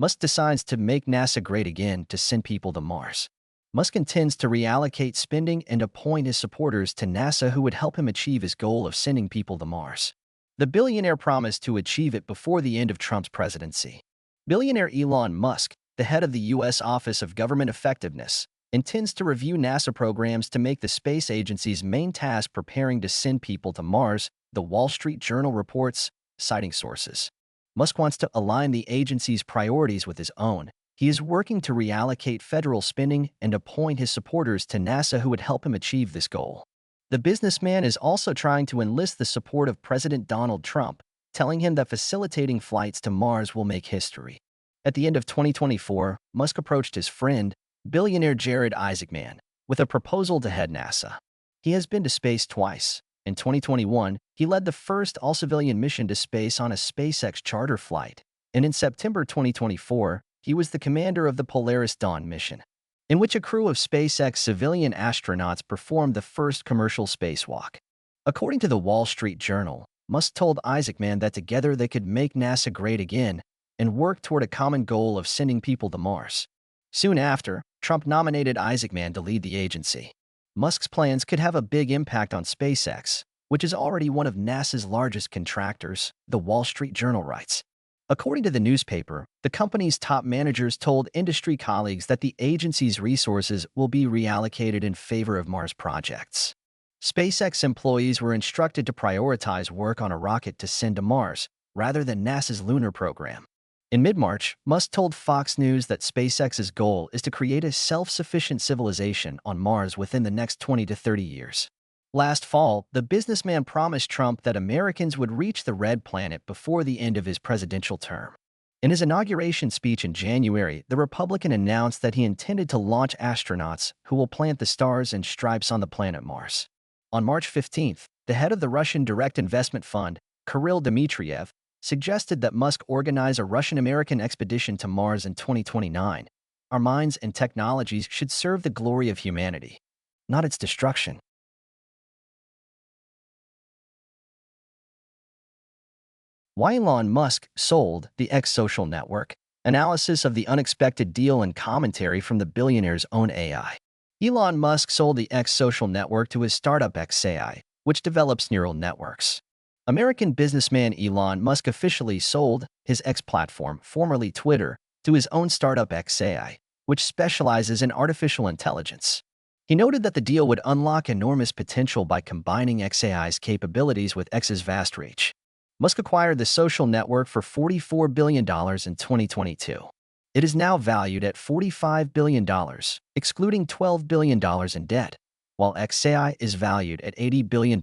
Musk decides to make NASA great again to send people to Mars. Musk intends to reallocate spending and appoint his supporters to NASA who would help him achieve his goal of sending people to Mars. The billionaire promised to achieve it before the end of Trump's presidency. Billionaire Elon Musk, the head of the U.S. Office of Government Effectiveness, intends to review NASA programs to make the space agency's main task preparing to send people to Mars, the Wall Street Journal reports, citing sources. Musk wants to align the agency's priorities with his own. He is working to reallocate federal spending and appoint his supporters to NASA who would help him achieve this goal. The businessman is also trying to enlist the support of President Donald Trump, telling him that facilitating flights to Mars will make history. At the end of 2024, Musk approached his friend, billionaire Jared Isaacman, with a proposal to head NASA. He has been to space twice. In 2021, he led the first all-civilian mission to space on a SpaceX charter flight, and in September 2024, he was the commander of the Polaris Dawn mission, in which a crew of SpaceX civilian astronauts performed the first commercial spacewalk. According to the Wall Street Journal, Musk told Isaacman that together they could make NASA great again and work toward a common goal of sending people to Mars. Soon after, Trump nominated Isaacman to lead the agency. Musk's plans could have a big impact on SpaceX, which is already one of NASA's largest contractors, the Wall Street Journal writes. According to the newspaper, the company's top managers told industry colleagues that the agency's resources will be reallocated in favor of Mars projects. SpaceX employees were instructed to prioritize work on a rocket to send to Mars, rather than NASA's lunar program. In mid-March, Musk told Fox News that SpaceX's goal is to create a self-sufficient civilization on Mars within the next 20 to 30 years. Last fall, the businessman promised Trump that Americans would reach the red planet before the end of his presidential term. In his inauguration speech in January, the Republican announced that he intended to launch astronauts who will plant the stars and stripes on the planet Mars. On March 15th, the head of the Russian Direct Investment Fund, Kirill Dmitriev, suggested that Musk organize a Russian-American expedition to Mars in 2029. Our minds and technologies should serve the glory of humanity, not its destruction. Why Elon Musk sold the X social network. Analysis of the unexpected deal and commentary from the billionaire's own AI. Elon Musk sold the X social network to his startup XAI, which develops neural networks. American businessman Elon Musk officially sold his X platform, formerly Twitter, to his own startup XAI, which specializes in artificial intelligence. He noted that the deal would unlock enormous potential by combining XAI's capabilities with X's vast reach. Musk acquired the social network for $44 billion in 2022. It is now valued at $45 billion, excluding $12 billion in debt, while XAI is valued at $80 billion.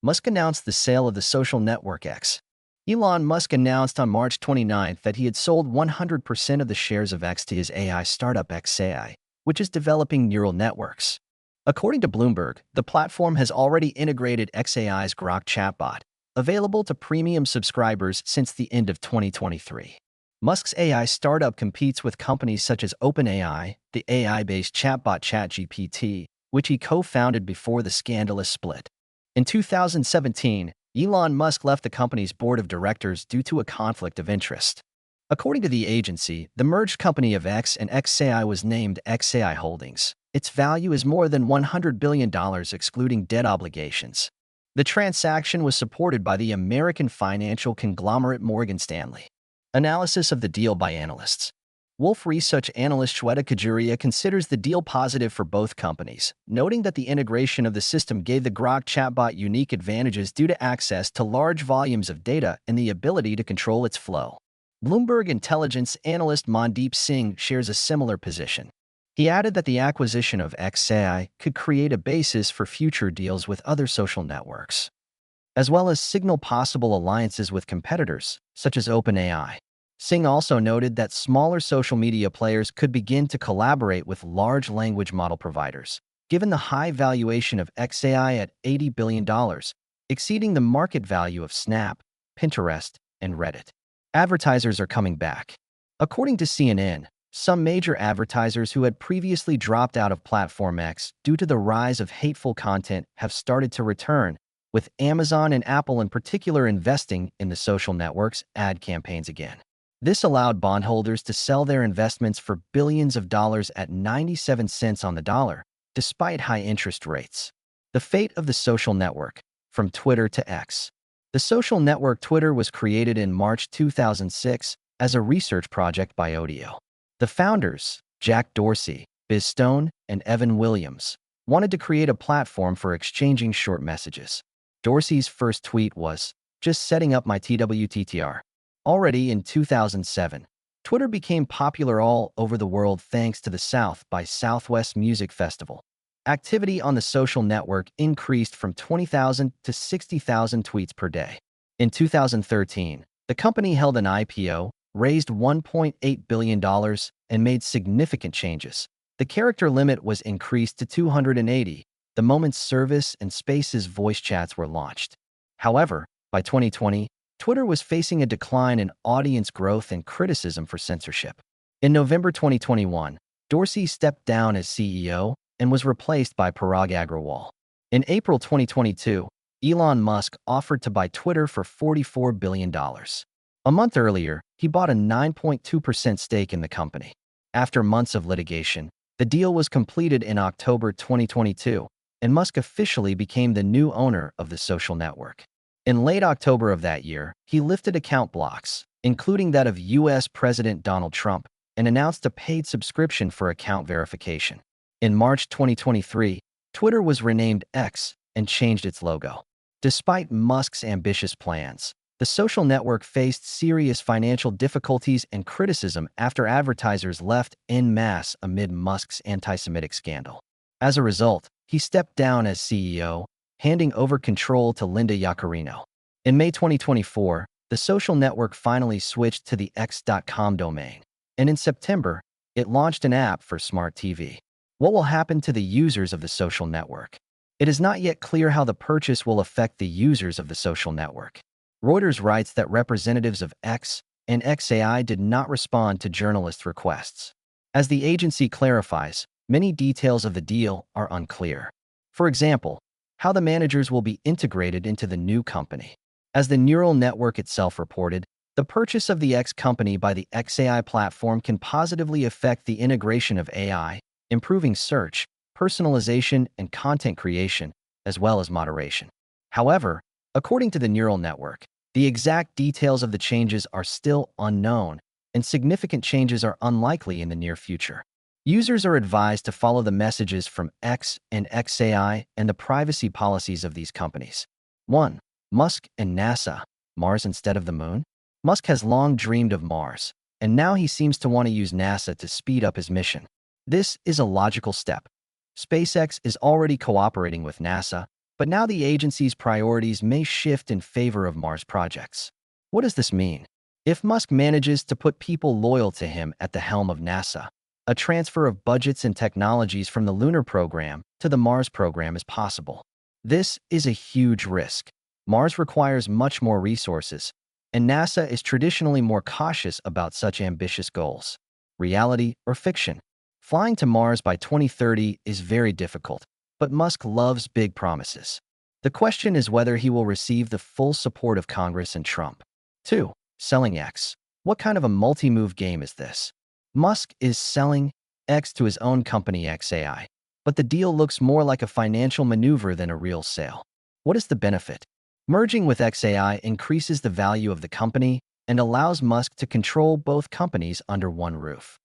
Musk announced the sale of the social network X. Elon Musk announced on March 29 that he had sold 100% of the shares of X to his AI startup XAI, which is developing neural networks. According to Bloomberg, the platform has already integrated XAI's Grok chatbot, available to premium subscribers since the end of 2023. Musk's AI startup competes with companies such as OpenAI, the AI-based chatbot ChatGPT, which he co-founded before the scandalous split. In 2017, Elon Musk left the company's board of directors due to a conflict of interest. According to the agency, the merged company of X and XAI was named XAI Holdings. Its value is more than $100 billion excluding debt obligations. The transaction was supported by the American financial conglomerate Morgan Stanley. Analysis of the deal by analysts. Wolf Research analyst Shweta Kajuria considers the deal positive for both companies, noting that the integration of the system gave the Grok chatbot unique advantages due to access to large volumes of data and the ability to control its flow. Bloomberg intelligence analyst Mandeep Singh shares a similar position. He added that the acquisition of XAI could create a basis for future deals with other social networks, as well as signal possible alliances with competitors, such as OpenAI. Singh also noted that smaller social media players could begin to collaborate with large language model providers, given the high valuation of XAI at $80 billion, exceeding the market value of Snap, Pinterest, and Reddit. Advertisers are coming back. According to CNN, some major advertisers who had previously dropped out of Platform X due to the rise of hateful content have started to return, with Amazon and Apple in particular investing in the social network's ad campaigns again. This allowed bondholders to sell their investments for billions of dollars at 97 cents on the dollar, despite high interest rates. The fate of the social network, from Twitter to X. The social network Twitter was created in March 2006 as a research project by Odeo. The founders, Jack Dorsey, Biz Stone, and Evan Williams, wanted to create a platform for exchanging short messages. Dorsey's first tweet was, "Just setting up my TWTTR." Already in 2007, Twitter became popular all over the world thanks to the South by Southwest Music Festival. Activity on the social network increased from 20,000 to 60,000 tweets per day. In 2013, the company held an IPO, raised $1.8 billion, and made significant changes. The character limit was increased to 280 the moment Service and Space's voice chats were launched. However, by 2020, Twitter was facing a decline in audience growth and criticism for censorship. In November 2021, Dorsey stepped down as CEO and was replaced by Parag Agrawal. In April 2022, Elon Musk offered to buy Twitter for $44 billion. A month earlier, he bought a 9.2% stake in the company. After months of litigation, the deal was completed in October 2022, and Musk officially became the new owner of the social network. In late October of that year, he lifted account blocks, including that of U.S. President Donald Trump, and announced a paid subscription for account verification. In March 2023, Twitter was renamed X and changed its logo. Despite Musk's ambitious plans, the social network faced serious financial difficulties and criticism after advertisers left en masse amid Musk's anti-Semitic scandal. As a result, he stepped down as CEO, handing over control to Linda Yaccarino. In May 2024, the social network finally switched to the X.com domain, and in September, it launched an app for smart TV. What will happen to the users of the social network? It is not yet clear how the purchase will affect the users of the social network. Reuters writes that representatives of X and XAI did not respond to journalist requests. As the agency clarifies, many details of the deal are unclear. For example, how the managers will be integrated into the new company. As the neural network itself reported, the purchase of the X company by the XAI platform can positively affect the integration of AI, improving search, personalization, and content creation, as well as moderation. However, according to the neural network, the exact details of the changes are still unknown, and significant changes are unlikely in the near future. Users are advised to follow the messages from X and XAI and the privacy policies of these companies. 1. Musk and NASA, Mars instead of the Moon? Musk has long dreamed of Mars, and now he seems to want to use NASA to speed up his mission. This is a logical step. SpaceX is already cooperating with NASA, but now the agency's priorities may shift in favor of Mars projects. What does this mean? If Musk manages to put people loyal to him at the helm of NASA, a transfer of budgets and technologies from the lunar program to the Mars program is possible. This is a huge risk. Mars requires much more resources, and NASA is traditionally more cautious about such ambitious goals. Reality or fiction? Flying to Mars by 2030 is very difficult, but Musk loves big promises. The question is whether he will receive the full support of Congress and Trump. 2. Selling X. What kind of a multi-move game is this? Musk is selling X to his own company XAI, but the deal looks more like a financial maneuver than a real sale. What is the benefit? Merging with XAI increases the value of the company and allows Musk to control both companies under one roof.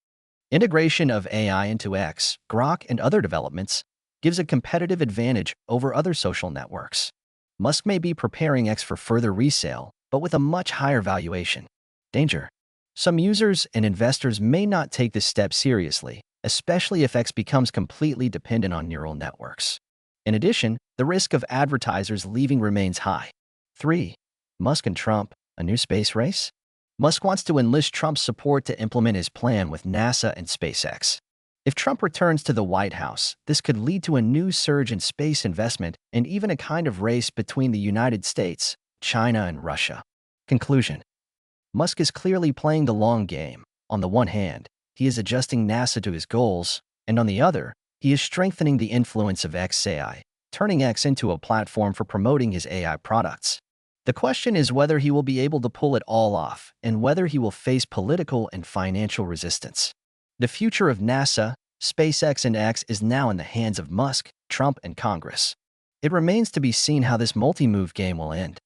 Integration of AI into X, Grok, and other developments gives a competitive advantage over other social networks. Musk may be preparing X for further resale, but with a much higher valuation. Danger. Some users and investors may not take this step seriously, especially if X becomes completely dependent on neural networks. In addition, the risk of advertisers leaving remains high. 3. Musk and Trump, a new space race? Musk wants to enlist Trump's support to implement his plan with NASA and SpaceX. If Trump returns to the White House, this could lead to a new surge in space investment and even a kind of race between the United States, China, and Russia. Conclusion. Musk is clearly playing the long game. On the one hand, he is adjusting NASA to his goals, and on the other, he is strengthening the influence of XAI, turning X into a platform for promoting his AI products. The question is whether he will be able to pull it all off and whether he will face political and financial resistance. The future of NASA, SpaceX, and X is now in the hands of Musk, Trump, and Congress. It remains to be seen how this multi-move game will end.